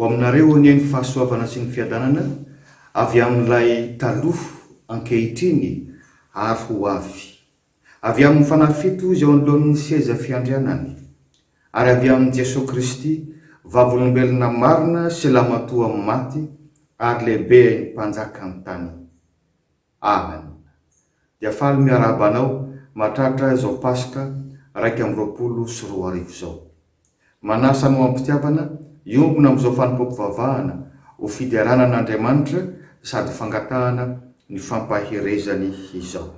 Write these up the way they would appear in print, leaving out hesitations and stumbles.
ho aminareo ny fahasoavana sy ny fiadanana avy amin'ilay taloha ankehitriny ary ho avy amin'ny fanafito izay anoloan'ny seza fiandrianany, ary avy amin'ny Jesosy Kristy vavolombelona marina sy lamatoa amin'ny maty ary lehibe ny mpanjaka ny tany. Amen. Dia faly miarabanao matratra izao Pasika 2024 izao. Manasa no ampitiavana iombona amin'izao fanompoam-pivavahana ho fideranan'Andriamanitra sady fangatahana ny fampaherezany izao.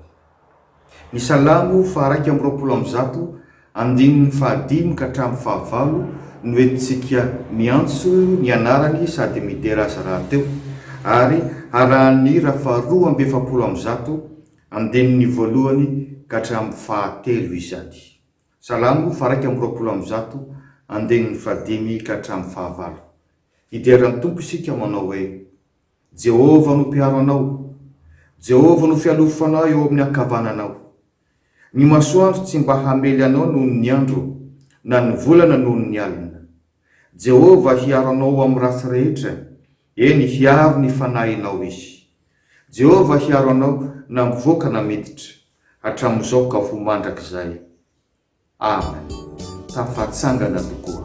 Ny salamo 120 andininy 5 ka hatramin'ny 9 no entintsika miantso ny anarany sady midera aza raha teo, ary arahan'ny raha 270 andininy 1 ka hatramin'ny 3 izany. Salamo 120 andininy 5 ka hatramin'ny 9. Hideran'ny Tompo isika manao hoe: Jehova no mpiaro anao, Jehova no fialofanao eo amin'ny ankavananao. Ny masoandro tsy mba hamely anao noho ny andro, na ny volana noho ny alina. Jehova hiaro anao amin'ny ratsy rehetra, eny hiaro ny fanahinao izy. Jehova hiaro anao na mivoaka na miditra, hatramin'izao ka ho mandrakizay. Amen. Tafatsangana tokoa.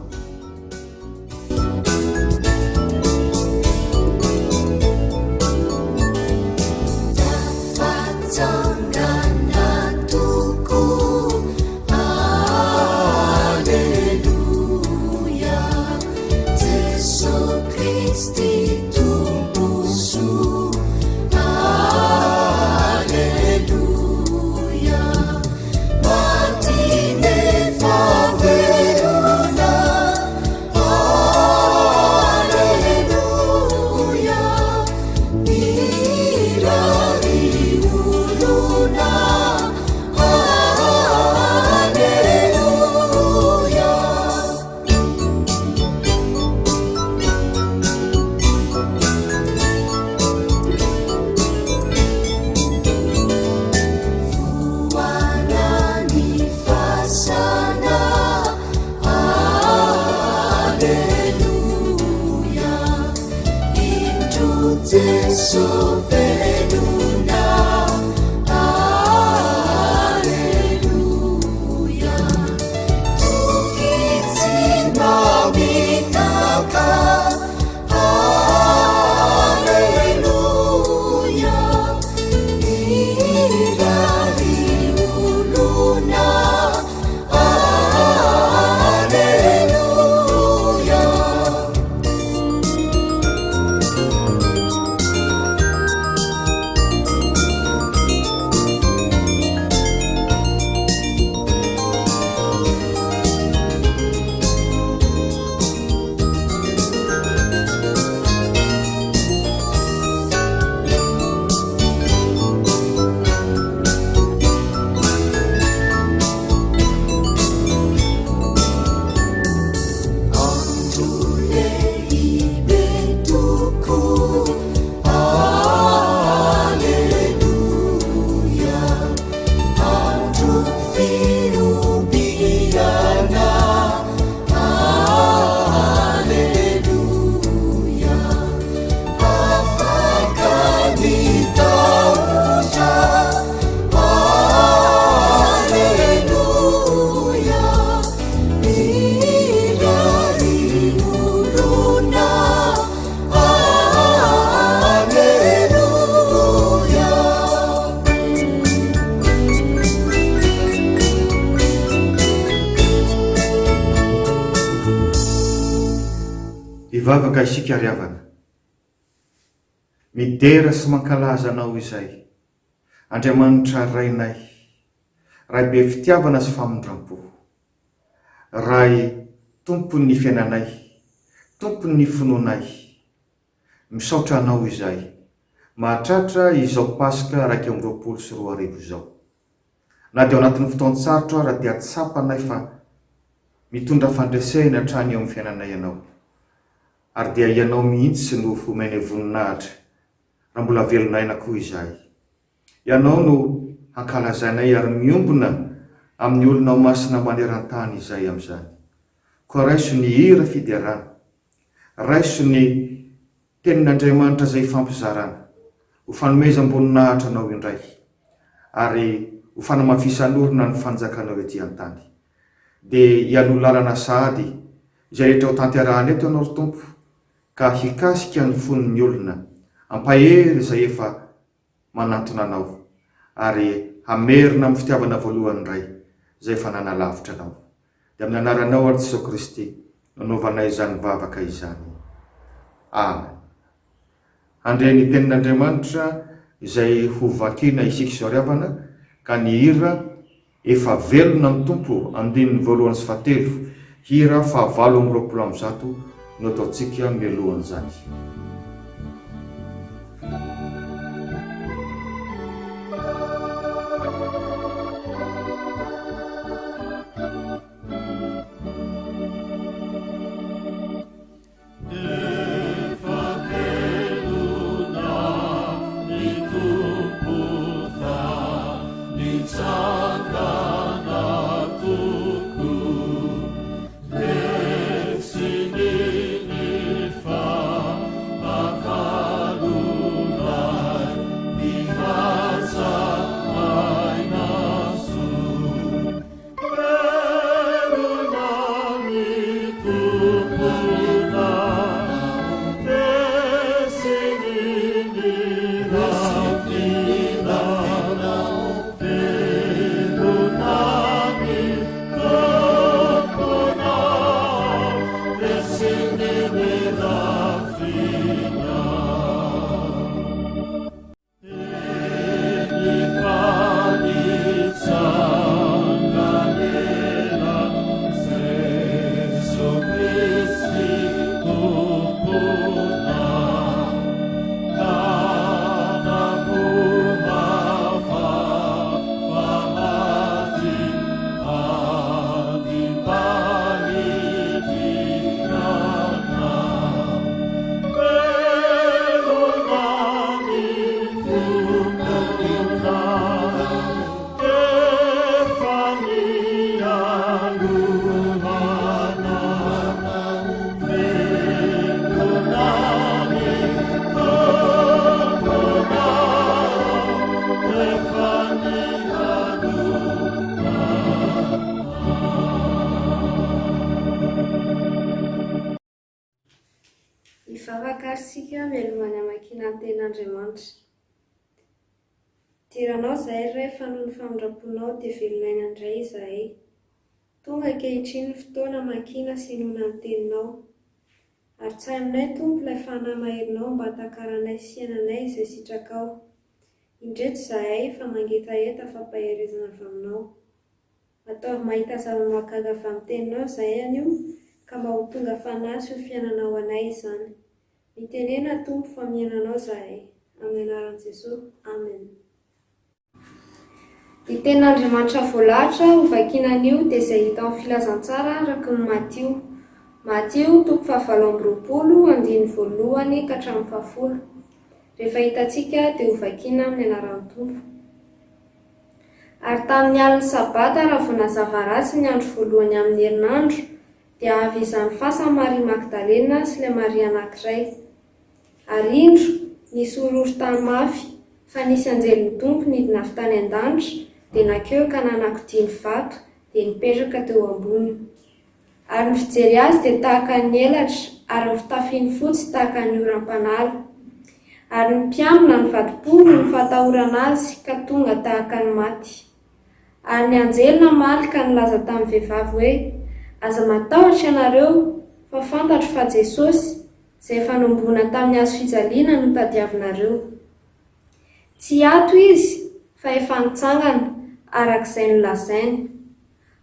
Ivavaka isika riavana, midera sy mankalaza anao izay, Andriamanitra rainay, ray be fitiavana sy famindrampo, ray tompon'ny fiainanay, tompon'ny finoanay. Misaotra anao izay, mahatratra izao Pasika 2024 izao. Na dia ao anatin'ny fotoan-tsarotra raha dia tsapanay fa mitondra fandresena hatrany eo amin'ny fiainanay ianao. Ary dia ianao mihitsy no homeny voninahitra raha mbola velonaina koa izay. Ianao no hankalazainay ary miombona amin'ny olona masina maneran-tany izay amin'izany. Koa raiso ny hira fiderana, raiso ny tenin'Andriamanitra izay fampizarana ho fanomezam-boninahitra anao indray ary ho fanamafisan'orona ny fanjakanao ety an-tany. Dia hialoha lalana sahady izay rehetra ho tanterahana eto ianao ry Tompo, ka hikasika ny fon'ny olona ampahery izay efa manantona anao ary hamerina amin'ny fitiavana voalohany indray izay efa nanalavitra anao. Dia amin'ny anaranao Ary Jesosy Kristy nanaovanay izany vavaka izany. Amen. Andre ny tenin'Andriamanitra izay ho vakiana isika izao ry havana, ka ny hira efa velona amin'ny Tompo andininy voalohany sy fahatelo, hira 820 no ataontsika mialohan'izany. Ivavakarsika mialohan'ny hamakiana ny ten'Andriamanitra. Tiranao izahay rehefa noho ny famindraponao dia velonaina indray izahay. Tonga ankehitriny ny fotoana makiana sy noana ny teninao. Ary tsainonay Tompo ilay fanahy maherinao mba hatakaranay sy iainanay izay sitrakao. Indreto izahay fa mangetaeta fampaherezana avy aminao. Ataovy mahita zava-mahagaga avy amin'ny teninao izahay anio, ka mba ho tonga fanahy sy ho fiainanao anay izany. Mitenena Tompo fa miainanao izahay. Amin'ny anaran'i Jesosy. Amen. Ny tenin'Andriamanitra voalahatra ho vakiana anio dia izay hita amin'ny filazantsara araka ny Matio. Matio 7:20 ka hatramin'ny 10. Rehefa hitantsika dia ho vakiana amin'ny anaran'ny Tompo. Ary tamin'ny aliny sabata raha vao nazava ratsy ny andro voalohany amin'ny herinandro, dia avy izany fasa Maria Magdalena sy ilay Maria anankiray. Ary indro nisy horohoro-tany mafy, fa nisy anjelin'ny Tompo nidina avy tany an-danitra, dia nakeo ka nanakodiany vato dia nipetraka teo amboniny. Ary ny fijery azy dia tahaka ny elatra, ary ny fitafiany fotsy tahaka ny oram-panala. Ary ny mpiambina ny vadipolo ny fatahorana azy ka tonga tahaka ny maty. Ary ny anjely namaly ka nilaza tamin'ny vehivavy hoe, aza matahotra ianareo, fa fantatro fa Jesosy izay efa nombona tamin'ny hazo fijaliana no tadiavinareo. Tsy ato izy fa efa nitsangana arak'izay nolazainy.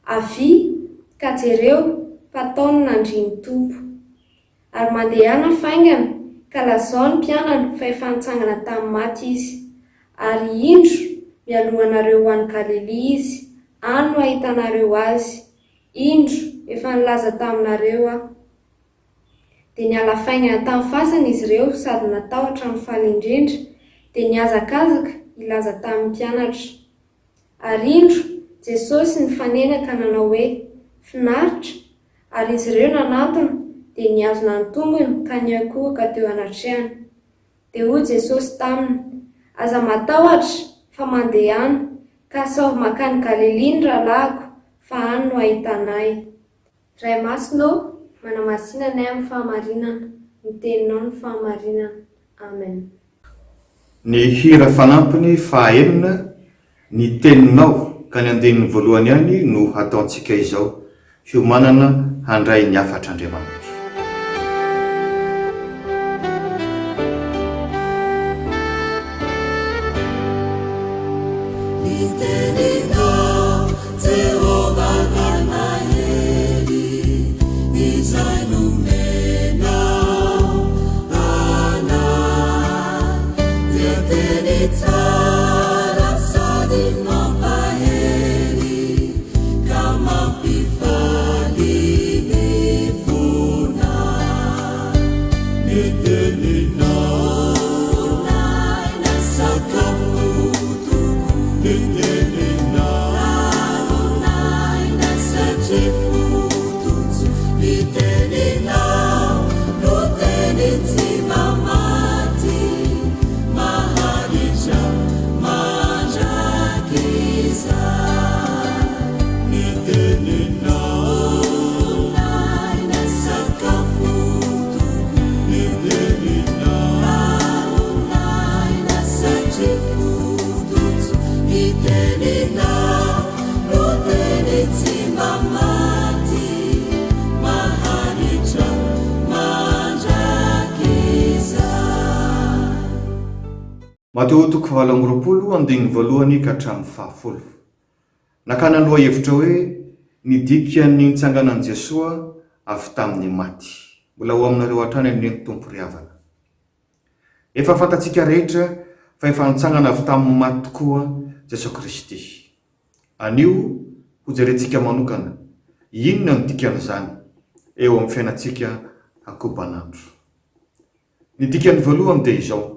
Avy ka jereo fa taony nandriany Tompo. Ary mandehana faingana ka lazao ny mpianany fa efa nitsangana tamin'ny maty izy. Ary indro mialohanareo ho any Galilea izy, any no ahitanareo azy. Indro efa nilaza taminareo aho. Dia niala faingana tamin'ny fasana izy ireo sady natahotra ny faly indrindra, dia niazakazaka ilaza tamin'ny mpianatra. Ary indro Jesosy nifanena ka nanao hoe, finaritra, ary izy ireo nanantona dia niazona ny tombony ka niakohoka teo anatrehany. Dia hoy Jesosy taminy, aza matahotra fa mandeha any, ka sao makany Galiliny rahalahiko, fa any no ahitanay. Ray Masino, manamasinanay amin'ny fahamarinana, miteninao ny fahamarinana. Amen. Ny hira fanampiny fahaenina, ny teninao ka ny andinin'ny voalohany ihany no hataontsika izao, fiomanana handray ny afatr'Andriamanitra. Mateo 7:20 ka hatramin'ny 10. Nakana aloha hevitra hoe nidika ny nitsanganan Jesoa avy tamin'ny maty. Mbola ho aminareo hatrany ny tompo riavana. Efa fantatsika rehetra fa efa nitsangana avy tamin'ny maty tokoa Jesosy Kristy. Anio ho jerentsika manokana, inona no dikan'izany eo amin'ny fiainantsika ankobanandro. Ny dikany voalohany dia izao: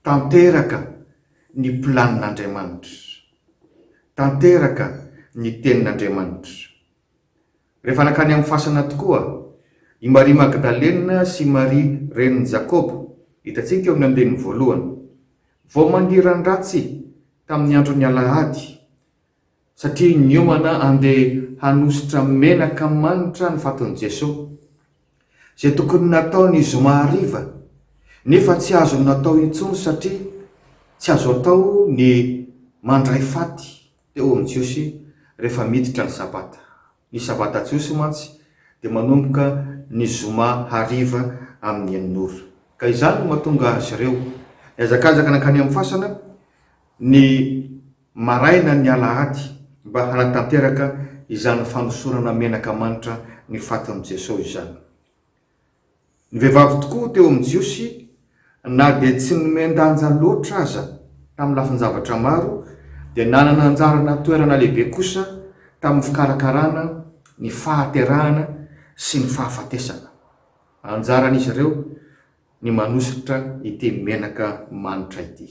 tanteraka ny planin'Andriamanitra, tanteraka ny tenin'Andriamanitra. Rehefa nakany amin'ny fasana tokoa, i Maria Magdalena sy Maria renin'i Jakobo, hitantsika eo amin'ny andinin'ny voalohany, vao mandiran-dratsy tamin'ny andron'ny Alahady, satria niomana andeha hanositra menaka manitra ny faton'i Jesosy, izay tokony nataony zoma hariva, nefa tsy azo natao intsony satria tsy azo atao ny mandray faty teo amin'ny Jiosy rehefa miditra ny sabata. Ny sabata Jiosy mantsy dia manomboka ny zoma hariva amin'ny anora. Ka izany no mahatonga azy ireo niazakazaka nakany amin'ny fasana ny maraina ny Alahady mba hanatanteraka izany fanosorana menaka manitra ny faton'i Jesosy izany. Ny vehivavy tokoa teo amin'ny Jiosy, na dia tsy nomendanja loatra aza tamin'ny lafin-javatra maro, dia nanana anjarana toerana lehibe kosa tamin'ny fikarakarana, ny fahaterahana sy ny fahafatesana. Anjaran'izy ireo ny manositra ity menaka manitra ity.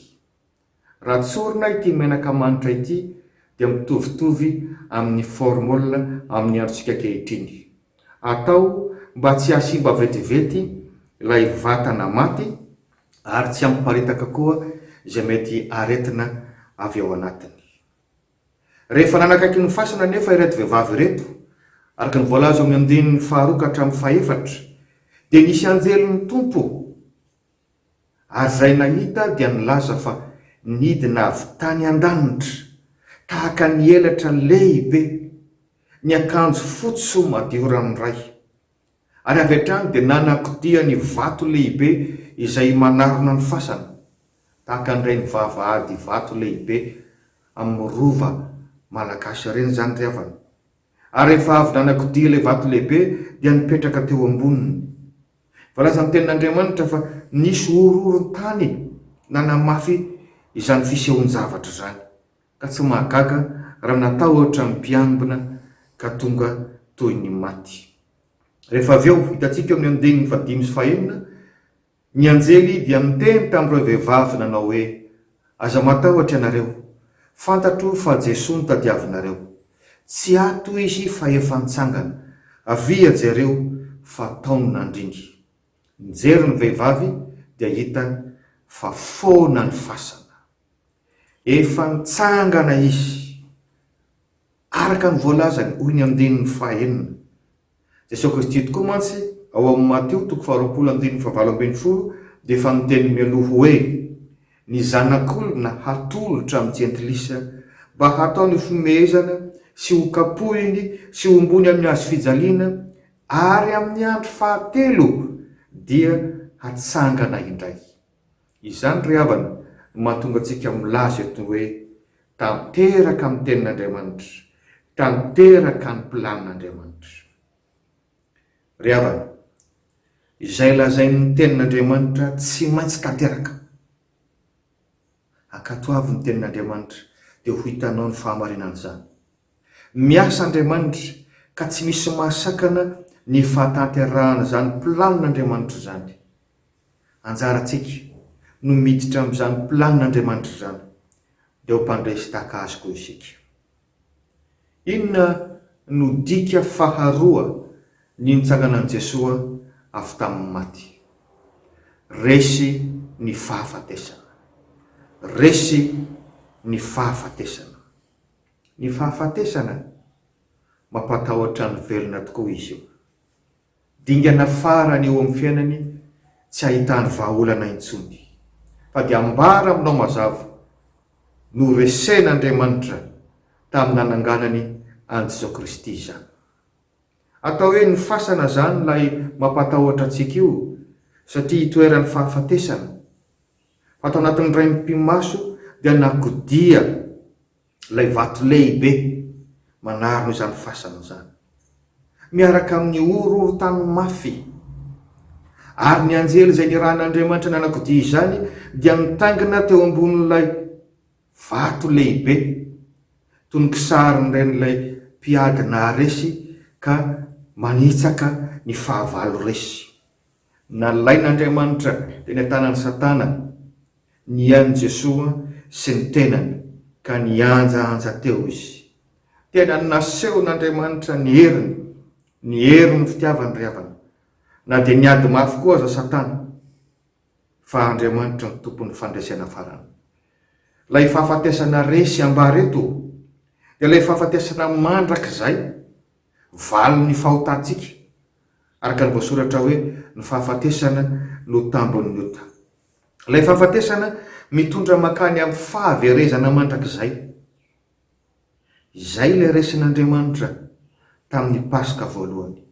Raha tsorina ity menaka manitra ity dia mitovitovy amin'ny formole amin'ny androntsika ankehitriny. Atao mba tsy hasimba vetivety ilay vatana maty, ary tsy amparitaka koa izay mety aretina avy ao anatiny. Rehefa nanakaiky ny fasana nefa ireto vehivavy ireto, araka ny voalaza amin'ny andinin'ny 2 ka hatramin'ny 4, dia nisy anjelon'ny tompo, ary izay nahita dia nilaza fa nidina avy tany an-danitra tahaka ny elatra lehibe, ny akanjo fotsy madio ranoray, ary avy hatrany dia nanakodia ny vato lehibe izay manarona ny fasana, tahaka an'iray ny vavahady vato lehibe amin'ny rova malagasy ireny zany riavana. Ary rehefa avy nanakodia ilay vato lehibe dia nipetraka teo amboniny. Voalaza amin'ny tenin'Andriamanitra fa nisy horohoron-tany nanamafy izany fisehon-javatra zany, ka tsy mahagaga raha natao ohatra mipiambina ka tonga toy ny maty. Rehefa avy eo hitantsika eo amin'ny andinin'ny 5 sy 9, ny anjely dia miteny tamin'ireo vehivavy nanao hoe: aza matahotra ianareo, fantatro fa Jesosy notadiavinareo, tsy ato izy fa efa nitsangana, avia jereo fataony nandringy. Mijery ny vehivavy dia hita fa foana ny fasana, efa nitsangana izy araka ny voalazany hoy ny 9:4. Jesosy Kristy tokoa mantsy ao amin'ny Mateo 20:9-12 dia efa miteny mialoha hoe ny zanak'olona hatolotra amin'ny jentilisa mba hatao ny fomezana sy ho kapohiny sy hombony amin'ny hazo fijaliana, ary amin'ny andro fahatelo dia hatsangana indray. Izany ry havana no mahatonga antsika milaza eto hoe tanteraka amin'ny tenin'Andriamanitra, tanteraka ny planin'Andriamanitra. Ry havana, izay lazain'ny tenin'Andriamanitra tsy maintsy tanteraka. Ankatoavy ny tenin'Andriamanitra dia ho hitanao ny fahamarinan'izany. Miasa Andriamanitra ka tsy misy mahasakana ny fahatanterahana izany planin'Andriamanitra izany. Anjarantsika no miditra amin'izany planin'Andriamanitra izany dia ho mpandresy tahaka azy koa isika. Inona no dika faharoa ny nitsangana an'i Jesosy avy tamin'ny maty? Resy ny fahafatesana. Resy ny fahafatesana. Ny fahafatesana mampatahotra ny velona tokoa izy io. Dingana farany eo amin'ny fiainany tsy ahitany vahaolana intsony, fa dia ambara aminao mazava no resen'Andriamanitra tamin'ny nananganany an'i Jesosy Kristy izany. Atao hoe ny fasana zany lay mampatahotra antsika io, satria itoeran'ny fahafatesana. Fa atao anatin'ny ray mpimaso dia nakodia lay vato lehibe manarona izany fasana izany, miaraka amin'ny oro-tany mafy. Ary ny anjely izay nirahan'Andriamanitra nanakodia izany dia nitaingina teo ambonin'ilay vato lehibe, toy ny kisarin'ilay mpiady naharesy ka manitsaka ny fahavalo resy. Nalain'Andriamanitra teny an-tanan'ny Satana ny an'i Jesosy sy ny tenany ka nianjaanja teo izy. Tena nasehon'Andriamanitra ny heriny fitiavany ry havana. Na dia niady mafy koa aza Satana, fa Andriamanitra ny tompon'ny fandresena farany. Lay fahafatesana resy ambara eto dia lay fahafatesana mandrak'izay valo ny fahotantsika, araka ny voasoratra hoe ny fahafatesana no tambon'ny ota. Lay fahafatesana mitondra makany amin'ny fahaverezana mandrak'izay. Izay ilay resin'Andriamanitra tamin'ny Paska voalohany,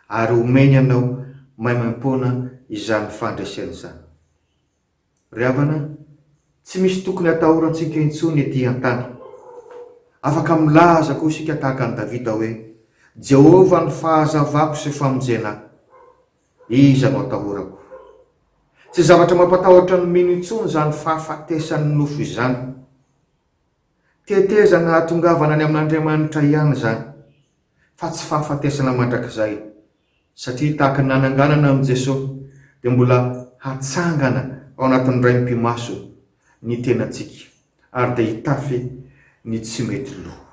ary omeny ianao maimam-poana izany fandresena izany. Ry havana, tsy misy tokony atahorantsika intsony ety an-tany. Afaka milaza koa isika tahaka an'i Davida hoe Jehovah ny fahazavako sy famonjenako, iza no atahorako. Tsy zavatra mampatahotra ny mino intsony izany fahafatesan'ny nofo izany. Tetezana hatongavana any amin'Andriamanitra ihany izany, fa tsy fahafatesana mandrak'izay, satria tahaka ny nananganana amin'i Jesosy dia mbola hatsangana ao anatin'ny ray mpimaso ny tenantsika, ary dia hitafy ny tsy mety loha.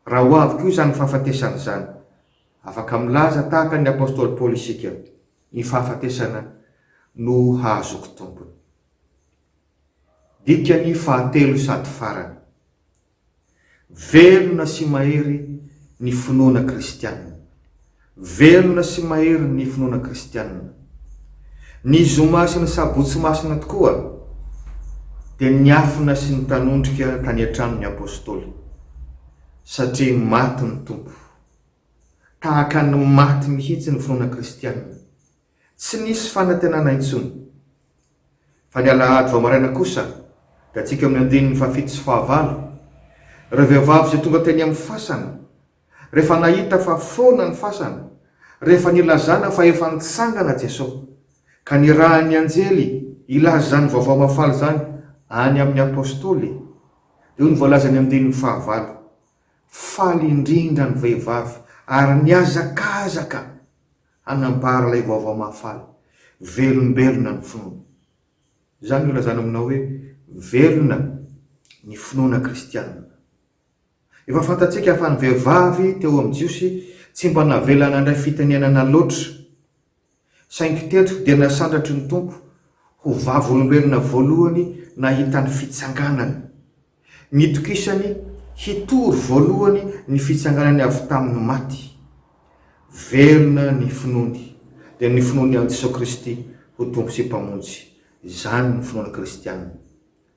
Raha ho avy koa izany fahafatesana izany, afaka milaza tahaka ny apôstôly Paoly isika, ny fahafatesana no hazoko tompony. Dikany fahatelo sady farany, velona sy mahery ny finoana kristianina. Velona sy mahery ny finoana kristianina. Ny zomasina sabotsy masina tokoa dia niafina sy ny tanondrika tany an-tranon'ny apôstôly, satria maty ny tompo. Tahaka ny maty mihitsy ny finoana kristianina, tsy nisy fanantenana intsony. Fa ny alahady vao maraina kosa dia antsika amin'ny 7-9 ireo vehivavy izay tonga teny amin'ny fasana, rehefa nahita fa foana ny fasana, rehefa nilazana fa efa nitsangana Jesosy, ka nirahan'ny anjely ilaza zany vaovao mafaly zany any amin'ny apôstôly. Io ny voalazany amin'ny 9 faly indrindra ny vehivavy ary niazakazaka hanambara ilay vaovao mafaly, velombelona ny finoana. Izany no ilazana aminao hoe velona ny finoana kristianina. Efa fantatsika fa ny vehivavy teo amin'ny Jiosy tsy mba navelana andray fitenenana loatra, saingy teto dia nasandratry ny tompo ho vavolombelona voalohany nahita ny fitsanganany, mitokisany hitory voalohany ny fitsanganany avy tamin'ny maty. Velona ny finoany, dia ny finoany an Jesosy Kristy ho tompo sy mpamonjy. Izany ny finoana kristianina.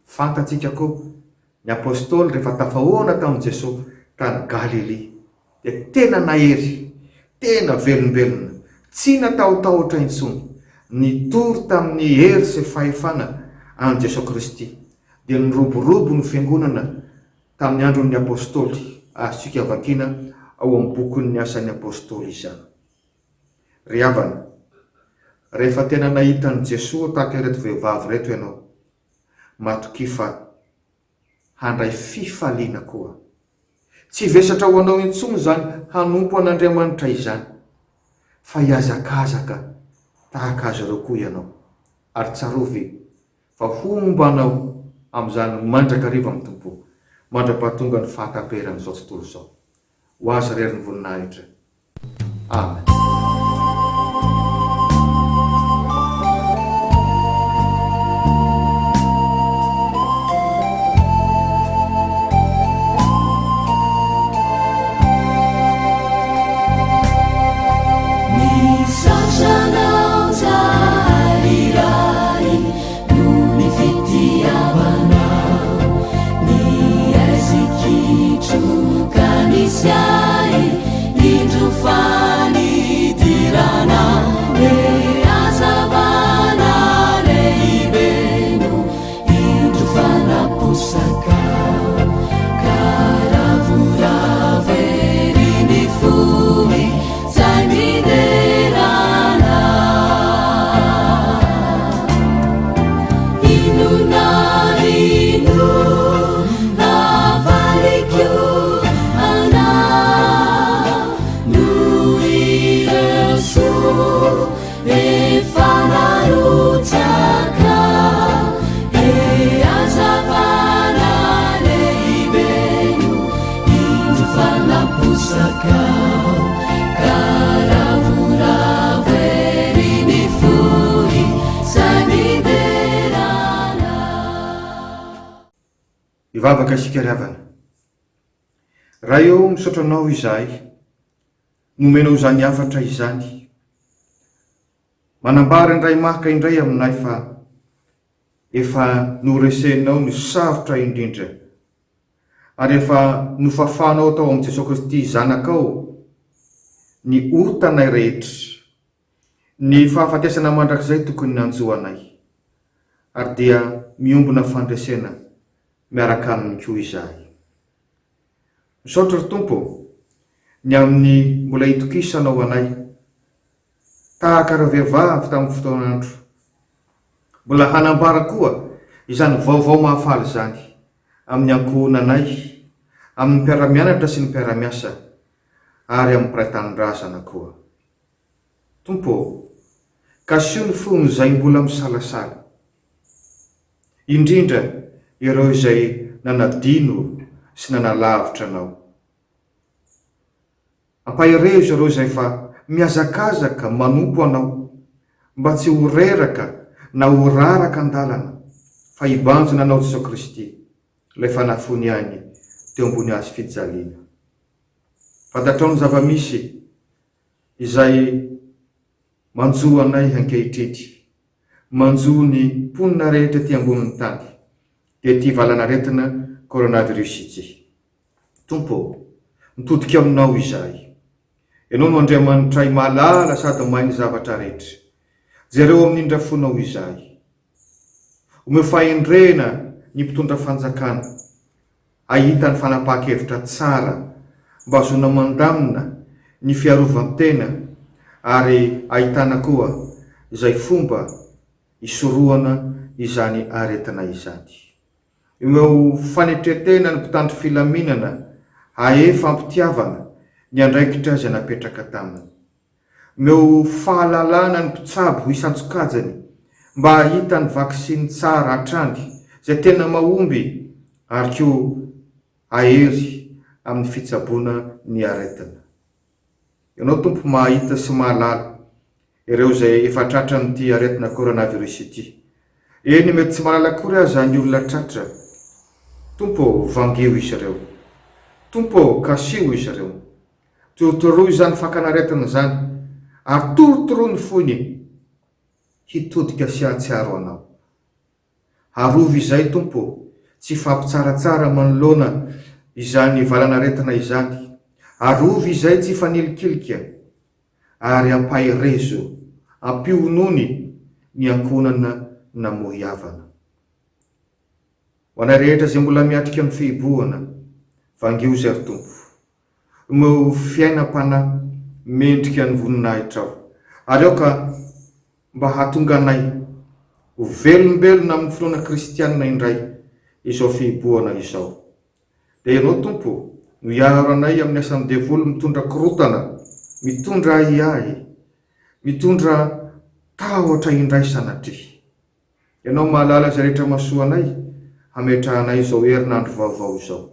Fantatsika koa ny apôstôly rehefa tafahoana tamin'i Jesosy tany Galilea dia tena nahery, tena velombelona, tsy natahotahotra intsony, nitory tamin'ny hery sy fahefana an Jesosy Kristy, dia niroborobo ny fiangonana tamin'ny andron'ny apôstôly, azontsika vakina ao amin'ny bokin'ny asan'ny apôstôly izany. Ry havana, rehefa tena nahitan'i Jesosy tahaka ireto vehivavy reto ianao, matoki fa handray fifaliana koa. Tsy vesatra ho anao intsony zany hanompo an'Andriamanitra izany, fa hiazakazaka tahaka azy ireo koa ianao. Ary tsarovy fa homba anao amin'izany mandrakariva amin'ny tompo, mandra-pahatonga ny fahataperan'izao tontolo izao. Ho azy rery ny voninahitra. Amen. Ivavaka isika ry havana, raha eo misaotra anao izahay, nomenao izany hafatra izany, manambara indray mahaka indray aminay fa efa noresenao ny sarotra indrindra, ary efa nofafanao tao amin'ny Jesosy Kristy zanakao ny otanay rehetra, ny fahafatesana mandrakizay tokony nanjoanay, ary dia miombona fandresena miaraka aminy koa izahay. Misaotra ry Tompo ny amin'ny mbola hitokisanao anay tahaka ireo vehivavy tamin'ny fotoan'andro, mbola hanambara koa izany vaovao mahafaly izany amin'ny ankohonanay, amin'ny mpiara-mianatra sy ny mpiara-miasa, ary amin'ny mpiray tanindrazana koa. Tompo, kasio ny fony izay mbola misalasala, indrindra ireo izay nanadino sy nanalavitra anao. Ampahirezo ireo izay fa miazakazaka manompo anao, mba tsy ho reraka na ho raraka an-dalana, fa hibanjona anao Jesosy Kristy, ilay fanafony any teo ambony hazo fijaliana. Fantatrao ny zava-misy izay manjo anay ankehitriny, manjo ny mponina rehetra ty ambonin'ny tany, dia ty valanaretina coronavirus ity. Tompo, mitodika aminao izahay, ianao no Andriamanitra mahalala sady mahay ny zavatra rehetra, jereo amin'indra fonao izahay. Omeo fahendrena ny mpitondra fanjakana, ahita ny fanapaha-kevitra tsara, mba azona mandamina ny fiarovan-tena, ary ahitana koa izay fomba isorohana izany aretina izany. Omeo fanetretena ny mpitandro filaminana, hahe fampitiavana ny andraikitra izay napetraka taminy. Omeo fahalalana ny mpitsabo isantsokajany, mba ahita ny vaksiny tsara hatrany izay tena mahomby, ary koa ahery amin'ny fitsaboana ny aretina. ianao tompo mahita sy mahalala ireo zay efa tratra n'ity aretina coronavirus ity. Eny mety tsy mahalala akory aza ny olona tratra. Tompo vangeo izy ireo, tompo kasio izy ireo, torotoroy izany fakanaretina zany, ary torotoroy ny fony hitodika sy ahatsiaro anao. Arovy izay tompo, tsy fampitsaratsara manoloana izany valanaretina izany. Arovy izay tsy fanelikilika, ary ampahirezo, ampionony ny ankonana namohy havana. Ho anay rehetra zay mbola miatrika amin'ny fihibohana, vangio zay ry tompo, mo fiainam-pana mendrika ny voninahitra aho, ary aoka mba hahatonga anay ho velombelona amin'ny finoana kristianina indray izao fihibohana izao. Dia ianao tompo no hiaro anay amin'ny asan'ny devoly mitondra korotana, mitondra ahiahy, mitondra tahotra indray sanatry. Ianao mahalala zay rehetra masoa anay, hametrahanay izao herinandro vaovao izao.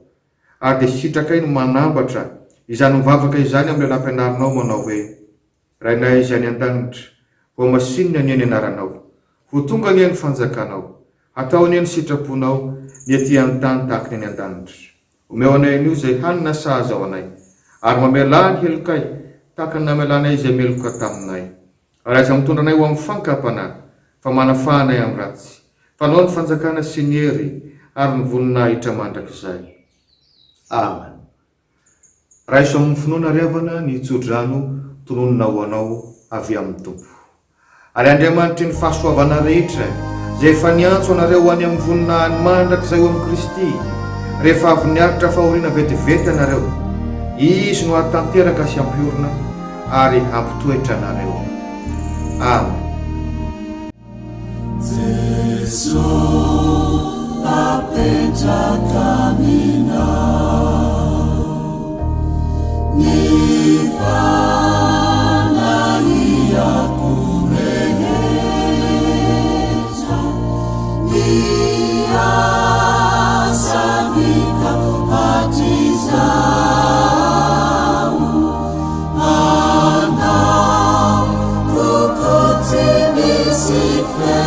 Ary dia sitrakay no manambatra izany mivavaka izany amin'ny lampianarinao manao hoe: Rainay izay any an-danitra, ho masinina ny eny anaranao, ho tonga ny eny fanjakanao, atao ny eny sitraponao ny ety an-tany tahaka ny eny an-danitra. Omeo anay an'io zay hanina sahaza ao anay, ary mamela ny helokay tahaka ny namelanay izay meloka taminay. Ary aza mitondra anay ho amin'ny fankapana, fa manafahanay amin'ny ratsy, fanao ny fanjakana sy ny hery ary ny voninahitra mandrakizay. Amen. Raha iso amin'ny finoana riavana ny tsodrano tononona ho anao avy amin'ny tompo. Ary Andriamanitry ny fahasoavana rehetra zay efa niantso anareo ho any amin'ny voninahiny mandrakizay ho amin'ny Kristy, rehefa avy niaritra fahoriana vetivety anareo, izy no hatanteraka sy ampiorina ary hampitoetra anareo. Amen. Jesu apetraka ni fanahi aku rehetra, ni asabika hati zau, anau kukutimi sifetra.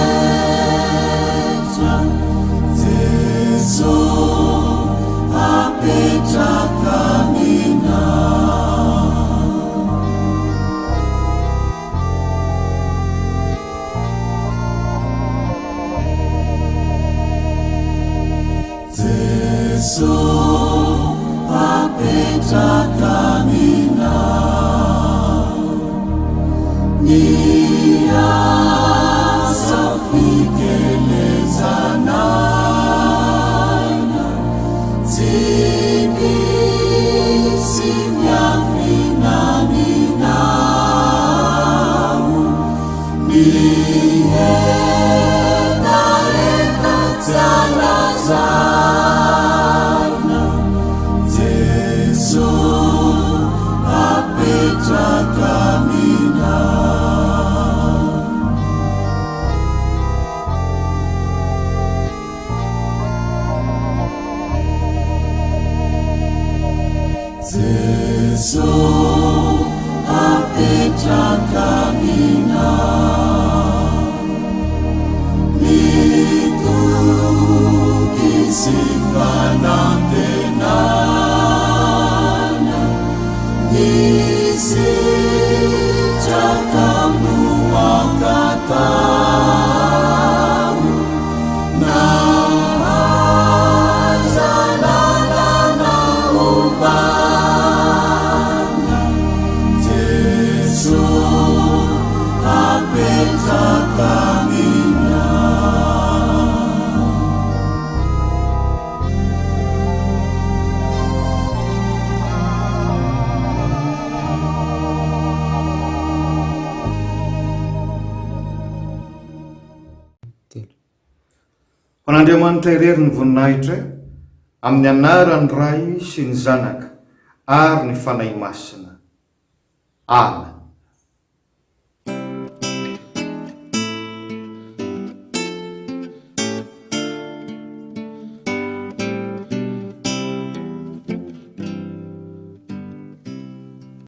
Jesu apetraka Jesu apetraka ni asa fikelezanana, timi simyafina minau, ni heka talazana. Jesu apetraka Jesu apetraka itu kisifanantenana, isi cakamu wakatamu, na azalana ubana. Jesu apetraka An'Andriamanitra irery ny voninahitra amin'ny anarany Ray sy ny Zanaka ary ny fanahy masina. Amen.